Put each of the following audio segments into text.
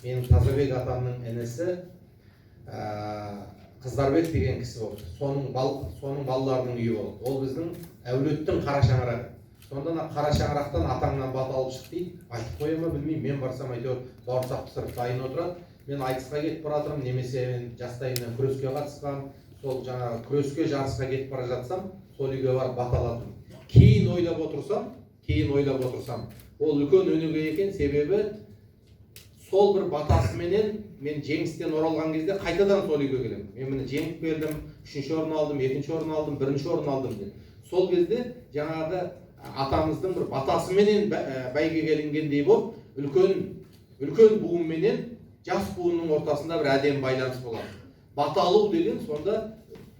Менің Тазабек атамның інісі Қыздарбек деген кісі болды. Соның балаларының үйі болды. Ол біздің әулеттің қара шаңырағы. Сонда қара шаңырақтан атаңнан бата алып шық дейді. Айтып қоя ма білмеймін. Мен барсам әйтеуір бауырсақ пісіріп дайын отырады. Мен айтысқа кетіп бара жатырмын, немесе мен жастайымнан күреске қатысқам. Сол жаңағы күреске жарысқа кетіп бара жатсам, сол үйге барып бата алатынмын. Кейін ойлап отырсам, ол үлкен өнеге екен, себебі сол бір батасыменен мен жеңістен оралған кезде қайтадан сол үйге келемін. Мен міне жеңіп келдім, 3-ші орын алдым, 2-ші орын алдым, 1-ші орын алдым деп. Сол кезде жаңағы атамыздың бір батасыменен бәйге келінгендей болып, үлкен буынменен жас буынның ортасында бір әдемі байланыс болады. Бата алу деген сонда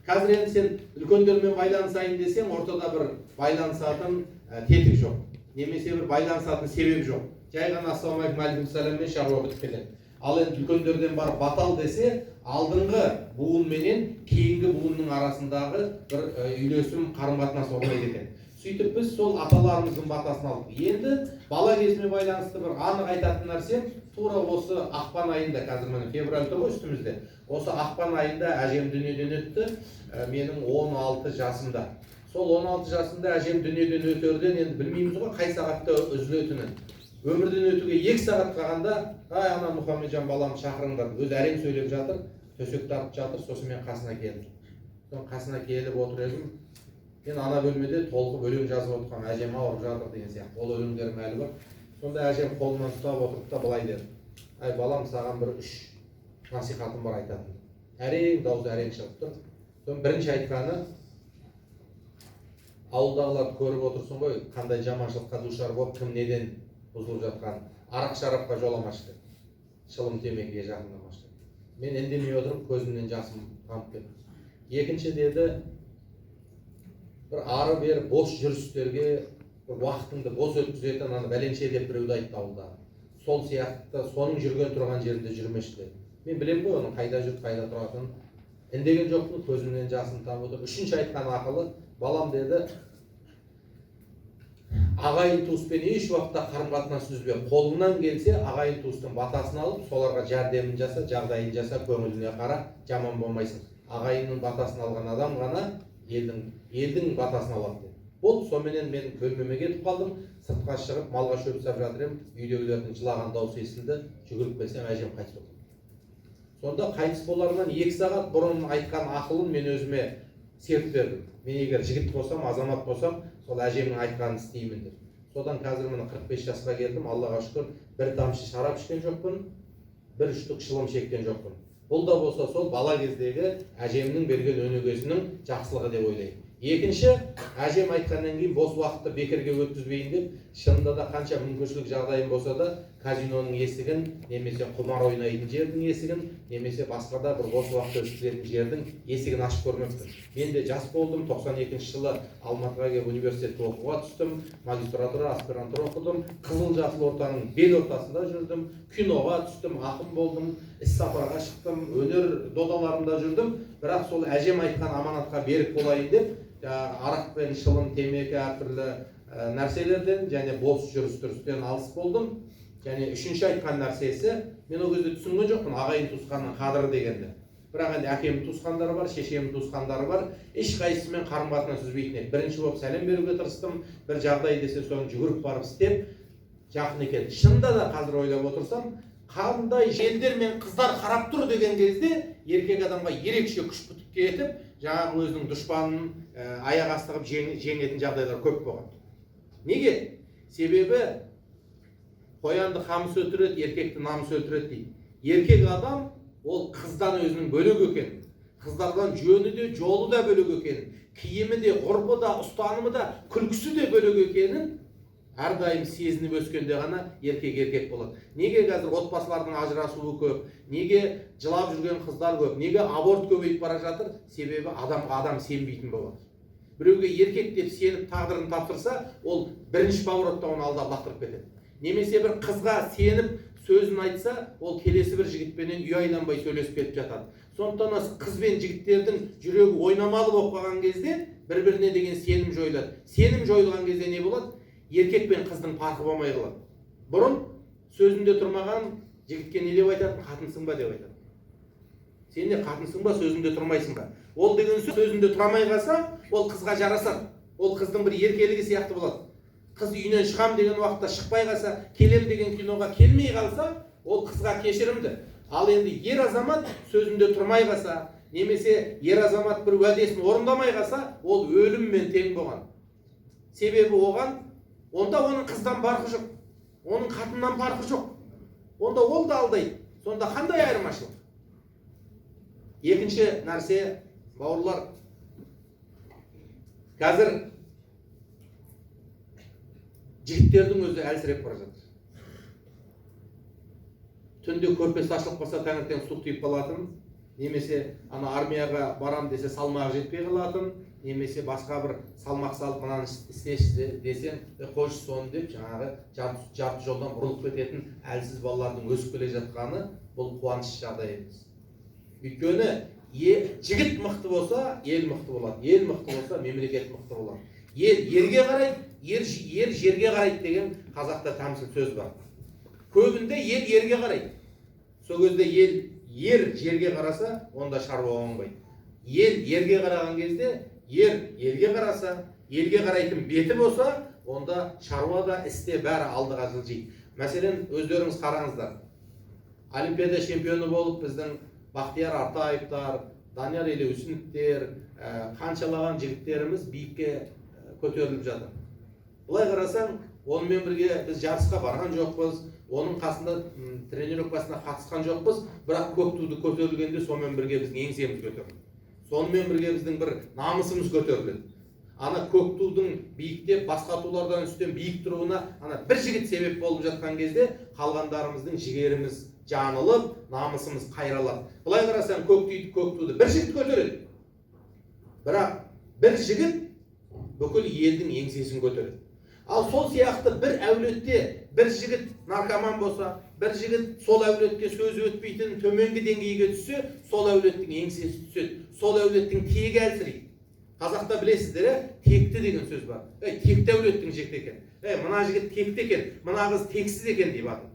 қазір енді сен үлкендермен байланысайын десең, ортада бір байланысатын тетік жоқ. Немесе бір байланысатын себеп жоқ. Жай ғана ассалаумағалейкум, алейкумассалам шаруа бітіп кетеді. Ал енді үлкендерден барып батал десе, алдыңғы буын менен кейінгі буынның арасындағы бір үйлесім қарым-қатынас орнайды екен. Сөйтіп біз сол аталарымыздың батасын алдық. Енді бала кезіме байланысты бір анық айтатын нәрсе, тура осы ақпан айында, қазір міне февраль тұр ғой үстімізде. Осы ақпан айында әжем дүниеден өтті, менің 16 жасымда. Сол 16 жасымда әжем дүниеден өтерден енді білмейміз ғой қай сағатта үзілетінін. Өмірден өтуге 2 сағат қалғанда, ана Мұхамеджан баламды шақырыңдар. Өзі әрең сөйлеп жатыр, төсек тартып жатыр, сосын мен қасына келдім. Сосын қасына келіп отыр едім. Мен ана бөлмеде толқып өлең жазып отқан, әжем ауырып жатыр деген сияқты. Ол өлеңдерім әлі бар. Сонда әжем қолынан ұстап отырып та былай деді. Ай балам, саған бір 3 насихатым бар айтатын. Әрең, дауысы әрең шығып тұр. Сосын бірінші айтқаны, ауылдағыларды көріп отырсың ғой, қандай жаманшылыққа душар болып, кім неден бұзылып жатқан, арақ шарапқа жоламашты, шылым темекіге жақындамашты. Мен үндемей отырып, көзімнен жасым тамып кетті. Екінші деді, бір ары бер бос жүрістерге, бір уақытыңды бос өткізетін аны бәленше деп біреуді айтты ауылда. Сол сияқты соның жүрген тұрған жерінде жүрмеші деді. Мен білем ғой оның қайда жүріп, қайда тұратынын. Үндеген жоқпын, көзімнен жасым тамып отыр. Үшінші айтқан ақылы, балам деді, ағайын туыспен еш уақытта қарым-қатынас үзбе. Қолыңнан келсе, ағайын туыстың батасын алып, соларға жәрдемін жаса, жағдайын жаса, көңіліне қара, жаман болмайсың. Ағайынның батасын алған адам ғана елдің батасын алады. Болды, соменен мен бөлмеме кетіп қалдым, сыртқа шығып, малға шөп сап жатыр едім, үйдегілердің жылаған дауысы естілді, жүгіріп келсем, әжем қайтыс болды. Сонда қайтыс боларынан 2 сағат бұрын айтқан ақылын мен өзіме серт бердім. Мен егер жігіт болсам, азамат болсам, сол әжемнің айтқанын істеймін деп. Содан қазір міне 45 жасқа келдім, Аллаға шүкір, бір тамшы шарап ішкен жоқпын, бір үштік шылым шеккен жоқпын. Бұл да болса сол бала кездегі әжемнің берген өнегесінің жақсылығы деп ойлаймын. Екінші, әжем айтқаннан кейін бос уақытты бекерге өткізбейін деп, шынында да қанша мүмкіншілік жағдайым болса да, казиноның есігін, немесе құмар ойнайтын жердің есігін, немесе басқа да бір бос уақытты өткізетін жердің есігін ашып көрмеппін. Мен де жас болдым, 92 жылы Алматыға келіп университетте оқуға түстім, магистратура, аспирантура оқыдым, Қызыл-Жасыл ортаның бел ортасында жүрдім, киноға түстім, ақын болдым, іс-сапарға шықтым, өнер додаларында жүрдім, бірақ сол әжем айтқан аманатқа берік болайын деп, арақ пен шылым, темекі, әртүрлі нәрселерден және бос жүріс-тұрыстан алыс болдым. Және үшінші айтқан нәрсесі, мен ол кезде түсінген жоқпын ағайын туысқанның қадірі дегенді. Бірақ енді әкемнің туысқандары бар, шешемнің туысқандары бар, ешқайсысымен қарым-қатынас үзбейтін еді. Бірінші болып сәлем беруге тырыстым, бір жағдай десе соны жүгіріп барып істеп, жақын екен. Шынында да қазір ойлап отырсам, қандай желдер мен қыздар қарап тұр деген кезде еркек адамға ерекше күш кетіп, жаңағы өзінің дұшпанын аяқ астығып жеңетін жағдайлар көп болған. Неге? Себебі қоянды қамыс өлтіреді, еркекті намыс өлтіреді дейді. Еркек адам ол қыздан өзінің бөлек екенін, қыздардан жөні де, жолы да бөлек екенін, киімі де, ғұрпы да, ұстанымы да, күлкісі де бөлек екенін әрдайым сезініп өскенде ғана еркек болады. Неге қазір отбасылардың ажырасуы көп, неге жылап жүрген қыздар көп, неге аборт көбейіп бара жатыр? Себебі адамға адам сенбейтін болады. Біреуге еркек деп сеніп тағдырын тапсырса, ол бірінші поворотта оны алдап лақтырып кетеді. Немесе бір қызға сеніп сөзін айтса, ол келесі бір жігітпенен үй айланбай сөйлесіп кетіп жатады. Сондықтан қыз бен жігіттердің жүрегі ойнамалы болып қалған кезде бір-біріне деген сенім жойылады. Сенім жойылған кезде не болады? Еркек пен қыздың farkı болмай қалады. Бұрын сөзінде тұрмаған жігітке не деп айтатын? Қатынсың ба деп айтатын. Сен не қатынсың ба, сөзіңде тұрмайсың ба? Ол деген сөзінде тұрамай қалса, ол қызға жарасады. Ол қыздың бір еркелігі сияқты болады. Қыз үйінен шығам деген уақытта шықпай қалса, келем деген киноға келмей қалса, ол қызға кешірімді. Ал енді ер азамат сөзінде тұрмай қалса, немесе ер азамат бір уәдесін орындамай қалса, ол өліммен тең болған. Себебі оған, онда оның қыздан farkı жоқ, оның қатыннан farkı жоқ. Онда ол да алдайды. Сонда қандай айырмашылық? Екінші нәрсе, бауырлар, қазір жігіттердің өзі әлсіреп бара жатыр. Түнде көрпесі ашылып қалса, таңертең суық тиіп қалатын, немесе армияға барам десе салмағы жетпей қалатын, немесе басқа бір салмақ салып мынаны істеші десең, қойшы соны деп жаңағы жарты жолдан бұрылып кететін әлсіз балалардың өсіп келе жатқаны бұл қуаныш жағдай емес. Өйткені жігіт мықты болса, ел мықты болады. Ел мықты болса, мемлекет мықты болады. Ел ерге қарайды, ер жерге қарайды деген қазақта тәмсіл сөз бар. Көбінде ел ерге қарайды. Сол кезде ер жерге қараса, онда шаруа оңбайды. Ел ерге қараған кезде, ер елге қараса, елге қарайтын беті болса, онда шаруа да істе бәрі алдыға жылжиды. Мәселен, өздеріңіз қараңыздар. Олимпиада чемпионы болып біздің Бақтияр Артаевтар, Данияр Елеусіновтер, қаншалаған жігіттеріміз биікке көтеріліп жатыр. Бұлай қарасаң, онымен бірге біз жарысқа барған жоқпыз, оның қасында тренировкасына қатысқан жоқпыз, бірақ көк туды көтерілгенде сонымен бірге біздің еңсеміз көтерілді. Сонымен бірге біздің бір намысымыз көтерілді. Ана көк тудың биіктеп, басқа тулардан үстен биік тұруына бір жігіт себеп болып жатқан кезде, қалғандарымыздың жігеріміз жанылып, намысымыз қайралады. Бұлай қарасаң, көк туды бір жігіт көтереді. Бірақ бір жігіт бүкіл елдің еңсесін көтереді. Ал сол сияқты бір әулетте бір жігіт наркоман болса, бір жігіт сол әулетке сөз өтпейтін төменгі деңгейге түссе, сол әулеттің еңсесі түседі. Сол әулеттің тегі әлсірейді. Қазақта білесіздер, текті деген сөз бар. Текті әулеттің жігіті екен. Мына жігіт текті екен, мына қыз тексіз екен деп атады.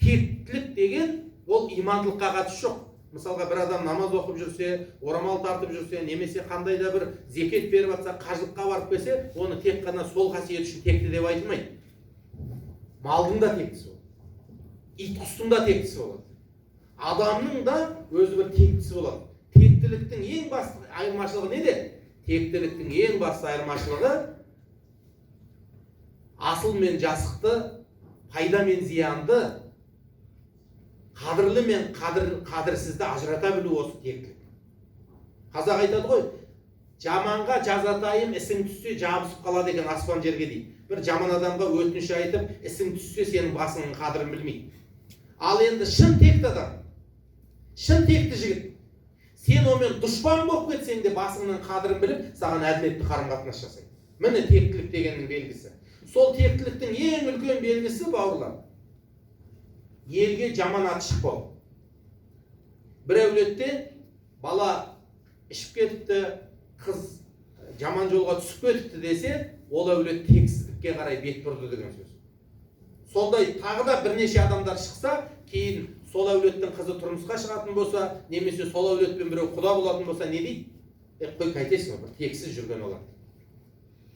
Тектілік деген ол имандылыққа қатысы жоқ. Мысалға бір адам намаз оқып жүрсе, орамал тартып жүрсе, немесе қандай да бір зекет беріп жатса, қажылыққа барып келсе, оны тек қана сол қасиет үшін текті деп айтылмайды. Малдың да тектісі болады. Ит құстың да тектісі болады. Адамның да өзі бір тектісі болады. Тектіліктің ең басты айырмашылығы неде? Тектіліктің ең басты айырмашылығы асыл мен жасықты, пайда мен зиянды, қадірлі мен қадірсізді ажырата білу осы тектілік. Қазақ айтады ғой, жаманға жазатайым, ісің түссе жабысып қалады екен аспан жерге дейді. Бір жаман адамға өтініш айтып, ісің түссе сенің басыңның қадірін білмейді. Ал енді шын текті адам, шын текті жігіт, сен онымен дұшпан болып кетсең де басыңның қадірін біліп, саған әділетті қарым-қатынас жасайды. Міне тектілік дегеннің белгісі. Сол тектіліктің ең үлкен белгісі, бауырлар, елге жаман аты шықпау. Бір әулетте бала ішіп кетіпті, қыз жаман жолға түсіп кетіпті десе, ол әулет тексіздікке қарай бет бұрды деген сөз. Сондай тағы да бірнеше адамдар шықса, кейін сол әулеттің қызы тұрмысқа шығатын болса, немесе сол әулетпен біреу құда болатын болса, не дейді? Қой қайтесің, бір тексіз жүрген олар.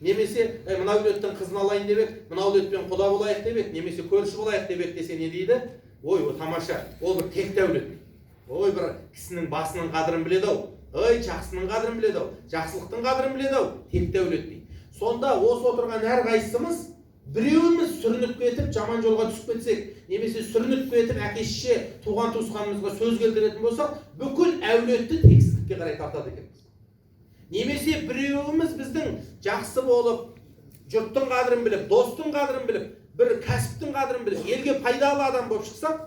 Немесе мына әулеттің қызын алайын деп ек, мына әулетпен құда болайық деп ек, немесе көрші болайық деп ек десе, не дейді? Ой, о тамаша, ол бір текті әулет. Ой, бір кісінің басының қадірін біледі ау. Ой, жақсының қадірін біледі ау. Жақсылықтың қадірін біледі ау. Текті әулет дейді. Сонда осы отырған әр қайсымыз біреуіміз сүрініп кетіп, жаман жолға түсіп кетсек, немесе сүрініп кетіп, әке-шеше, туған туысқанымызға сөз келтіретін болсақ, бүкіл әулетті тексіздікке қарай тартады екенбіз. Немесе біреуіміз біздің жақсы болып, жұрттың қадірін біліп, достың қадірін біліп, бір кәсіптің қадірін біліп, елге пайдалы адам болып шықсақ,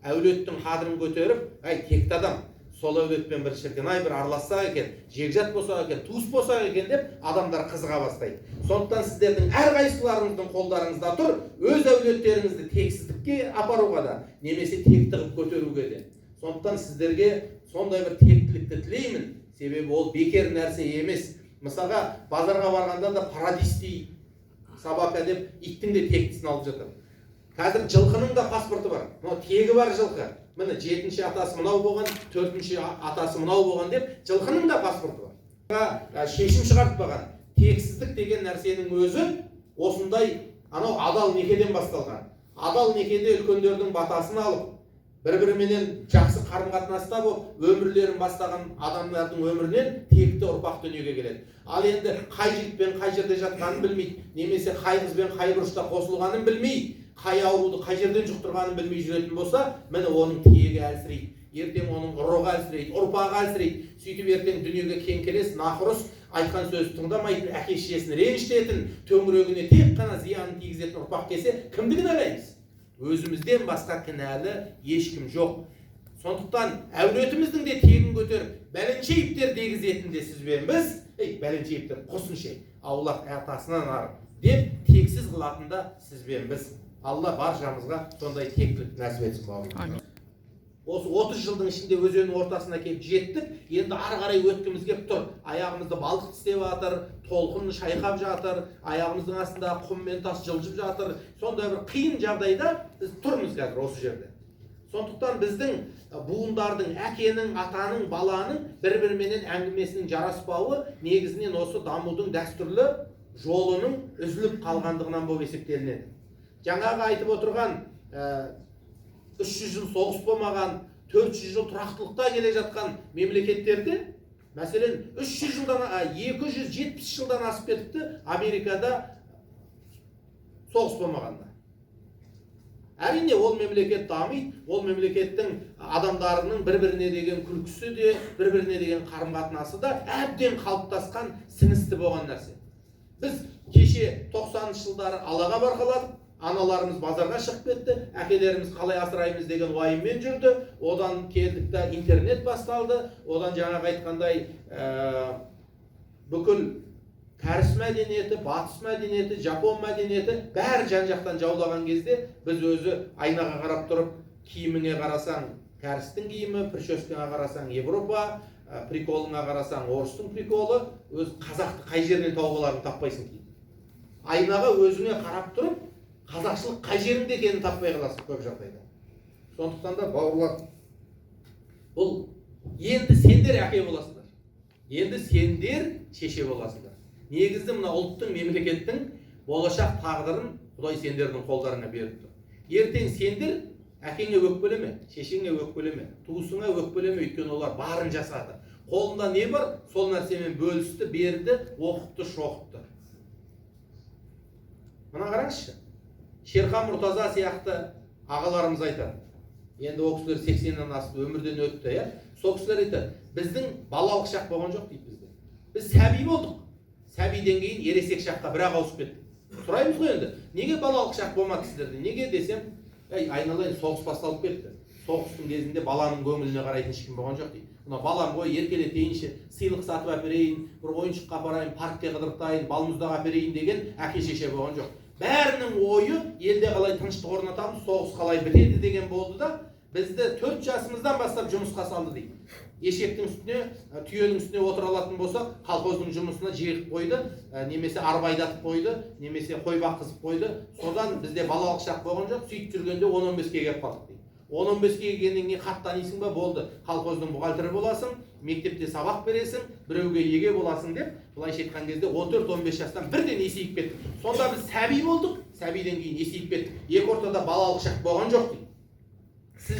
әулеттің қадірін көтеріп, текті адам, сол әулетпен бір шіркін, бір аралассақ екен, жекжат болсақ екен, туыс болсақ екен деп, адамдар қызыға бастайды. Сондықтан сіздердің әрқайсыларыңыздың қолдарыңызда тұр, өз әулеттеріңізді тексіздікке апаруға да, немесе текті қылып көтеруге де. Сондықтан сіздерге сондай бір тектілікті тілеймін, себебі ол бекер нәрсе емес. Мысалға, базарға барғанда да парадистей собака деп иттің де тектісін алып жатыр. Қазір жылқының да паспорты бар. Мынау тегі бар жылқы. Міне 7-ші атасы мынау болған, 4-ші атасы мынау болған деп жылқының да паспорты бар. Шешім шығартпаған. Тексіздік деген нәрсенің өзі осындай анау адал некеден басталған. Адал некеде үлкендердің батасын алып, бір-біріменен жақсы қарым-қатынаста болып, өмірлерін бастаған адамдардың өмірінен текті ұрпақ дүниеге келеді. Ал енді қай жігітпен қай жерде жатқанын білмейді, немесе қай қызбен қай бұрышта қосылғанын білмей, қай ауруды қай жерден жұқтырғанын білмей жүретін болса, міне оның тегі әлсірейді. Ертең оның ұрығы әлсірейді, ұрпағы әлсірейді. Сөйтіп ертең дүниеге кеңкелес, нақұрыс, айтқан сөз тыңдамайтын, әке-шешесін ренжітетін, төңірегіне тек қана зиянын тигізетін ұрпақ келсе, кімді кінәлаймыз? Өзімізден басқа кінәлі ешкім жоқ. Сондықтан әулетіміздің де тегін көтеріп, бәленшеевтер дегізетін де сіз бен біз, бәленшеевтер құрсыншы, аулақ атасынан ар деп тексіз қылатында сіз бен біз. Алла баршамызға сондай тектілік нәсіп етсін бауырлар. Осы 30 жылдың ішінде өзеннің ортасына келіп жеттік, енді ары қарай өткіміз келіп тұр. Аяғымызды балқып тістеп жатыр, толқын шайқап жатыр, аяғымыздың астында құм мен тас жылжып жатыр. Сондай бір қиын жағдайда біз тұрмыз қазір осы жерде. Сондықтан біздің буындардың, әкенің, атаның, баланың бір-біріменен әңгімесінің жараспауы негізінен осы дамудың дәстүрлі жолының үзіліп қалғандығынан болып есептелінеді. Жаңағы айтып отырған 300 жыл соғыс болмаған, 400 жыл тұрақтылықта келе жатқан мемлекеттерде, мәселен 270 жылдан асып кетіпті Америкада соғыс болмағанда. Әрине ол мемлекет дамиды, ол мемлекеттің адамдарының бір-біріне деген күлкісі де, бір-біріне деген қарым-қатынасы да әбден қалыптасқан, сіңісті болған нәрсе. Біз кеше 90-шы жылдары алаға барғаладық, аналарымыз базарға шығып кетті, әкелеріміз қалай асыраймыз деген уайыммен жүрді. Одан келдік та интернет басталды. Одан жаңағы айтқандай бүкіл кәріс мәдениеті, батыс мәдениеті, жапон мәдениеті бәрі жан-жақтан жаулаған кезде біз өзі айнаға қарап тұрып, киіміңе қарасаң кәрістің киімі, прическаңа қарасаң Европа, приколыңа қарасаң орыстың приколы, өз қазақты қай жерінен тауып аларын таппайсың кейін. Айнаға өзіңе қарап тұрып, қазақшылық қай жерінде екенін таппай қаласың көп жағдайда. Сондықтан да бауырлар, бұл енді сендер әке боласыңдар. Енді сендер шеше боласыңдар. Негізі мына ұлттың, мемлекеттің болашақ тағдырын Құдай сендердің қолдарыңа беріп тұр. Ертең сендер әкеңе өкпелеме, шешеңе өкпелеме, туысыңа өкпелеме, өйткені олар барын жасады. Қолында не бар, сол нәрсемен бөлісті, берді, оқытты, шоқытты. Мына қараңызшы. Шерхан Мұртаза сияқты ағаларымыз айтады. Енді ол кісілер 80-нен асып өмірден өтті, сол кісілер айтады, біздің балалық шақ болған жоқ дейді бізде. Біз сәби болдық. Сәбиден кейін ересек шаққа бірақ ауысып кеттік. Сұраймыз ғой енді, неге балалық шақ болмады сіздерде? Неге десем, айналайын, соғыс басталып кетті. Соғыстың кезінде баланың көңіліне қарайтын ешкім болған жоқ дейді. Мына балам ғой, еркелетейінші, сыйлық сатып әперейін, бір ойыншыққа апарайын, паркке қыдыртайын, балмұздақ әперейін деген әке-шеше болған жоқ. Бәрінің ойы елде қалай тыныштық орнатамыз, соғыс қалай бітеді деген болды да, бізді 4 жасымыздан бастап жұмысқа салды дейді. Ешектің үстіне, түйенің үстіне отыра алатын болсақ, колхоздың жұмысына жегіп қойды, немесе арба айдатып қойды, немесе қой баққызып қойды. Содан бізде балалық шақ болған жоқ, сөйтіп жүргенде 10-15-ге келіп қалдық дейді. 10-15-ге келгеннен кейін хат танисың ба, болды, колхоздың бухгалтері боласың, мектепте сабақ бересің, біреуге еге боласың деп, былайша айтқан кезде 14-15 жастан бірден есейіп кеттік. Сонда біз сәби болдық, сәбиден кейін есейіп кеттік. Екі ортада балалық шақ болған жоқ дейді.